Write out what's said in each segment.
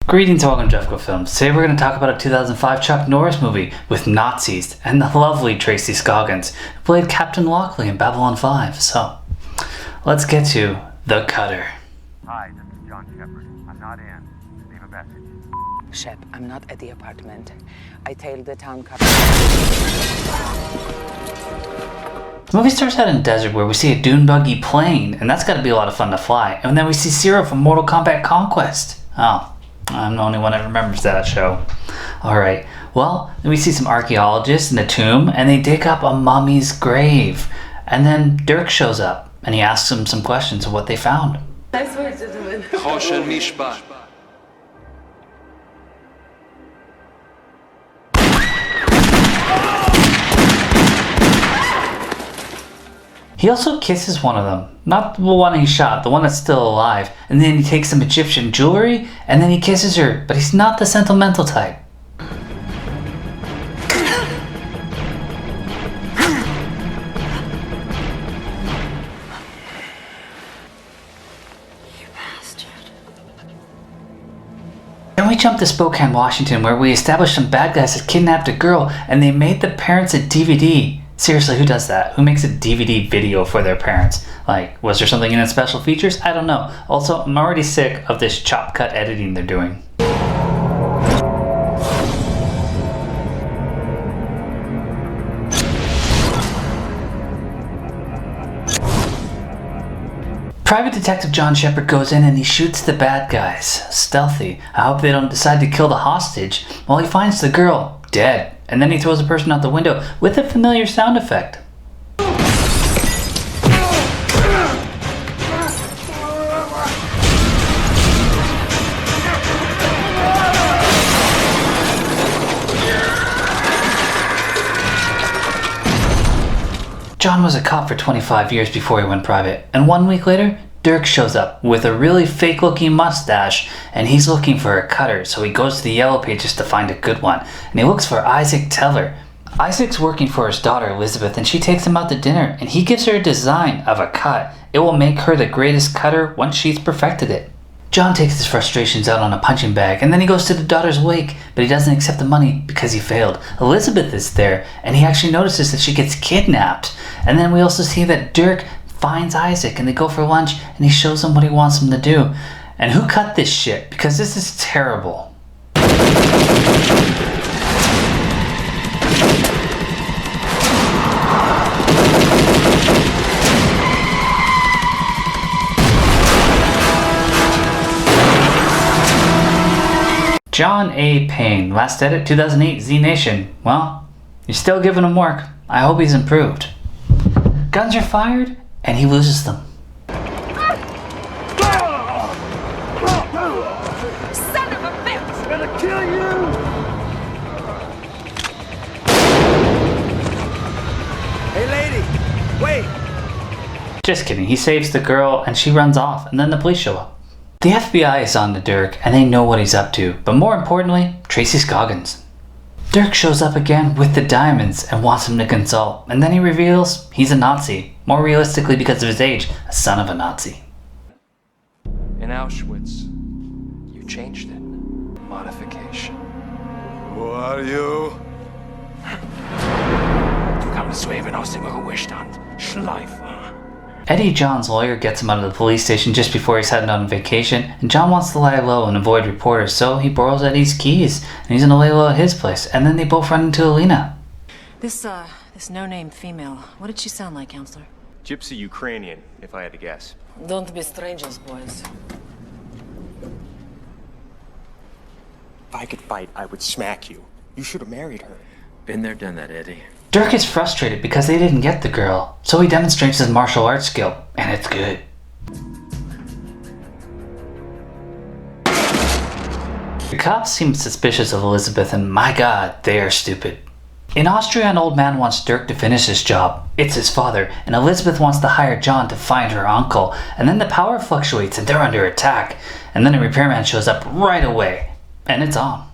Greetings and welcome to Jefficho Films. Today we're going to talk about a 2005 Chuck Norris movie with Nazis and the lovely Tracy Scoggins, who played Captain Lockley in Babylon 5. So, let's get to The Cutter. Hi, this is John Shepard. I'm not in. Leave a message. Shep, I'm not at the apartment. I tailed the town car. The movie starts out in a desert where we see a dune buggy plane, and that's got to be a lot of fun to fly. And then we see Zero from Mortal Kombat Conquest. Oh, I'm the only one that remembers that show. Alright, well, then we see some archaeologists in a tomb, and they dig up a mummy's grave. And then Dirk shows up, and he asks them some questions of what they found. Nice work, gentlemen. He also kisses one of them. Not the one he shot, the one that's still alive. And then he takes some Egyptian jewelry, and then he kisses her. But he's not the sentimental type. Then we jump to Spokane, Washington, where we establish some bad guys that kidnapped a girl, and they made the parents a DVD. Seriously, who does that? Who makes a DVD video for their parents? Like, was there something in its special features? I don't know. Also, I'm already sick of this chop cut editing they're doing. Private Detective John Shepard goes in and he shoots the bad guys. Stealthy. I hope they don't decide to kill the hostage. Well, he finds the girl dead. And then he throws a person out the window with a familiar sound effect. John was a cop for 25 years before he went private, and 1 week later, Dirk shows up with a really fake-looking mustache, and he's looking for a cutter, so he goes to the yellow pages to find a good one, and he looks for Isaac Teller. Isaac's working for his daughter Elizabeth, and she takes him out to dinner, and he gives her a design of a cut. It will make her the greatest cutter once she's perfected it. John takes his frustrations out on a punching bag, and then he goes to the daughter's wake, but he doesn't accept the money because he failed. Elizabeth is there, and he actually notices that she gets kidnapped. And then we also see that Dirk finds Isaac, and they go for lunch, and he shows him what he wants him to do. And who cut this shit? Because this is terrible. John A. Payne, last edit 2008 Z Nation. Well, you're still giving him work. I hope he's improved. Guns are fired, and he loses them. Son of a bitch! I'm gonna kill you! Hey, lady! Wait! Just kidding. He saves the girl, and she runs off, and then the police show up. The FBI is on to Dirk, and they know what he's up to, but more importantly, Tracy Scoggins. Dirk shows up again with the diamonds and wants him to consult, and then he reveals he's a Nazi, more realistically because of his age, a son of a Nazi. In Auschwitz, you changed it. Modification. Who are you? Du kannst swaven aus dem Ruhestand. Schleifer. Eddie, John's lawyer, gets him out of the police station just before he's heading on vacation, and John wants to lie low and avoid reporters, so he borrows Eddie's keys, and he's gonna lay low at his place, and then they both run into Alena. This no-name female, what did she sound like, counselor? Gypsy Ukrainian, if I had to guess. Don't be strangers, boys. If I could fight, I would smack you. You should have married her. Been there, done that, Eddie. Dirk is frustrated because they didn't get the girl, so he demonstrates his martial arts skill, and it's good. The cops seem suspicious of Elizabeth, and my god, they are stupid. In Austria, an old man wants Dirk to finish his job. It's his father, and Elizabeth wants to hire John to find her uncle, and then the power fluctuates and they're under attack, and then a repairman shows up right away, and it's on.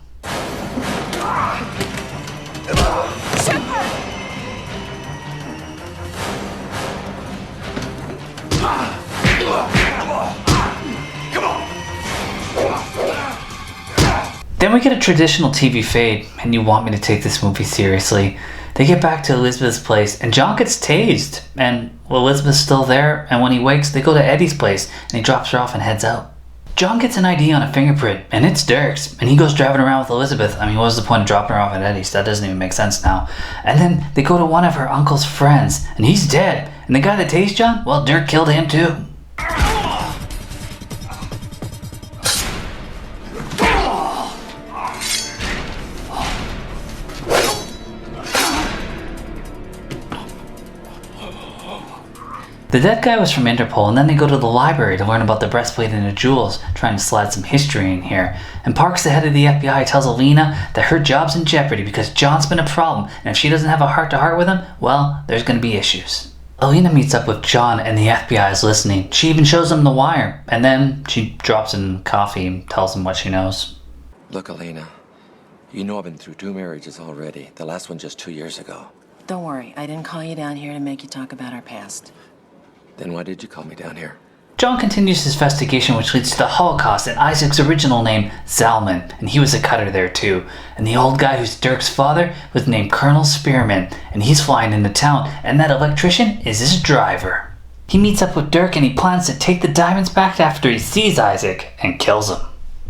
Come on! Then we get a traditional TV fade, and you want me to take this movie seriously. They get back to Elizabeth's place, and John gets tased, and Elizabeth's still there, and when he wakes, they go to Eddie's place, and he drops her off and heads out. John gets an ID on a fingerprint, and it's Dirk's, and he goes driving around with Elizabeth. I mean, what was the point of dropping her off at Eddie's? That doesn't even make sense now. And then they go to one of her uncle's friends, and he's dead. And the guy that tased John, well, Dirk killed him too. The dead guy was from Interpol, and then they go to the library to learn about the breastplate and the jewels, trying to slide some history in here. And Parks, the head of the FBI, tells Alena that her job's in jeopardy because John's been a problem, and if she doesn't have a heart-to-heart with him, well, there's gonna be issues. Alena meets up with John, and the FBI is listening. She even shows him the wire, and then she drops him coffee and tells him what she knows. Look, Alena, you know I've been through 2 marriages already. The last one just 2 years ago. Don't worry, I didn't call you down here to make you talk about our past. Then why did you call me down here? John continues his investigation, which leads to the Holocaust and Isaac's original name, Zalman, and he was a cutter there too. And the old guy who's Dirk's father was named Colonel Speerman, and he's flying into town, and that electrician is his driver. He meets up with Dirk and he plans to take the diamonds back after he sees Isaac and kills him.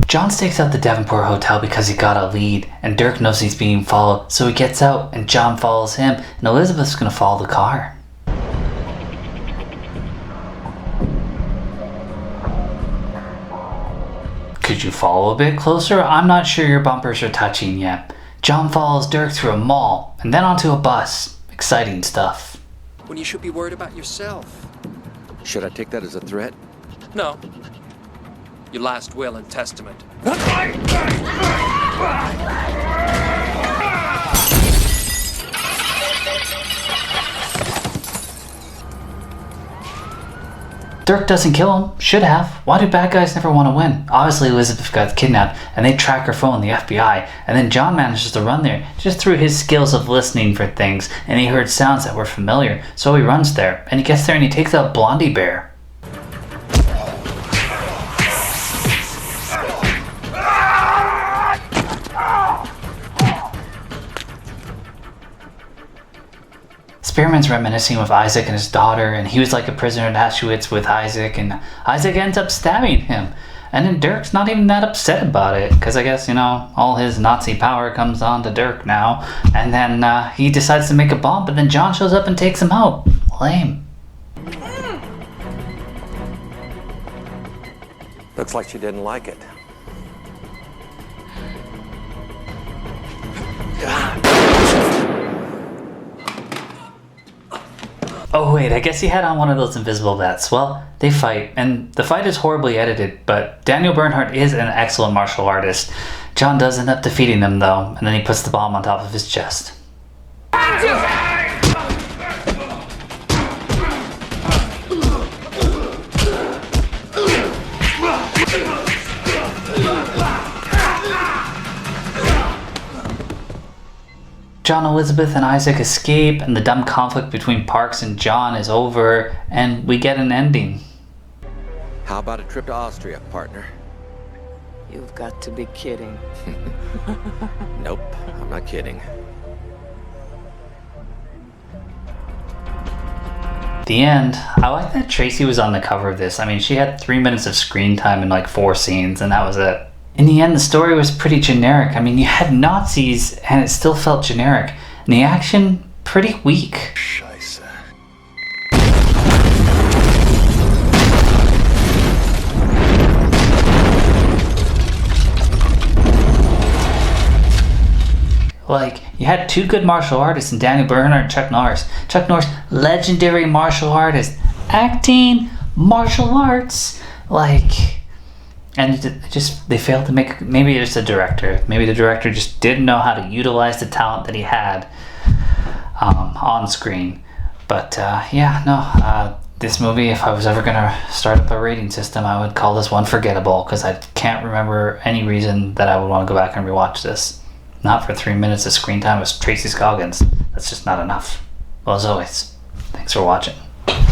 John stakes out the Devonport Hotel because he got a lead, and Dirk knows he's being followed, so he gets out and John follows him, and Elizabeth's gonna follow the car. Could you follow a bit closer? I'm not sure your bumpers are touching yet. John follows Dirk through a mall, and then onto a bus. Exciting stuff. When you should be worried about yourself. Should I take that as a threat? No. Your last will and testament. Dirk doesn't kill him. Should have. Why do bad guys never want to win? Obviously Elizabeth got kidnapped, and they track her phone, the FBI, and then John manages to run there, just through his skills of listening for things, and he heard sounds that were familiar, so he runs there, and he gets there and he takes out Blondie Bear. Spearman's reminiscing with Isaac and his daughter, and he was like a prisoner at Auschwitz with Isaac, and Isaac ends up stabbing him. And then Dirk's not even that upset about it, because I guess, you know, all his Nazi power comes on to Dirk now. And then he decides to make a bomb, but then John shows up and takes him out. Lame. Looks like she didn't like it. Oh wait, I guess he had on one of those invisible vets. Well, they fight, and the fight is horribly edited, but Daniel Bernhardt is an excellent martial artist. John does end up defeating them though, and then he puts the bomb on top of his chest. John, Elizabeth, and Isaac escape, and the dumb conflict between Parks and John is over, and we get an ending. How about a trip to Austria, partner? You've got to be kidding. Nope, I'm not kidding. The end. I like that Tracy was on the cover of this. I mean, she had 3 minutes of screen time in like 4 scenes, and that was it. In the end, the story was pretty generic. I mean, you had Nazis, and it still felt generic. And the action, pretty weak. Scheiße. Like, you had 2 good martial artists in Daniel Bernhardt and Chuck Norris. Chuck Norris, legendary martial artist. Acting, martial arts. Like... And they failed to make, maybe it's the director. Maybe the director just didn't know how to utilize the talent that he had on screen. But this movie, if I was ever going to start up a rating system, I would call this one forgettable, because I can't remember any reason that I would want to go back and rewatch this. Not for 3 minutes of screen time with Tracy Scoggins. That's just not enough. Well, as always, thanks for watching.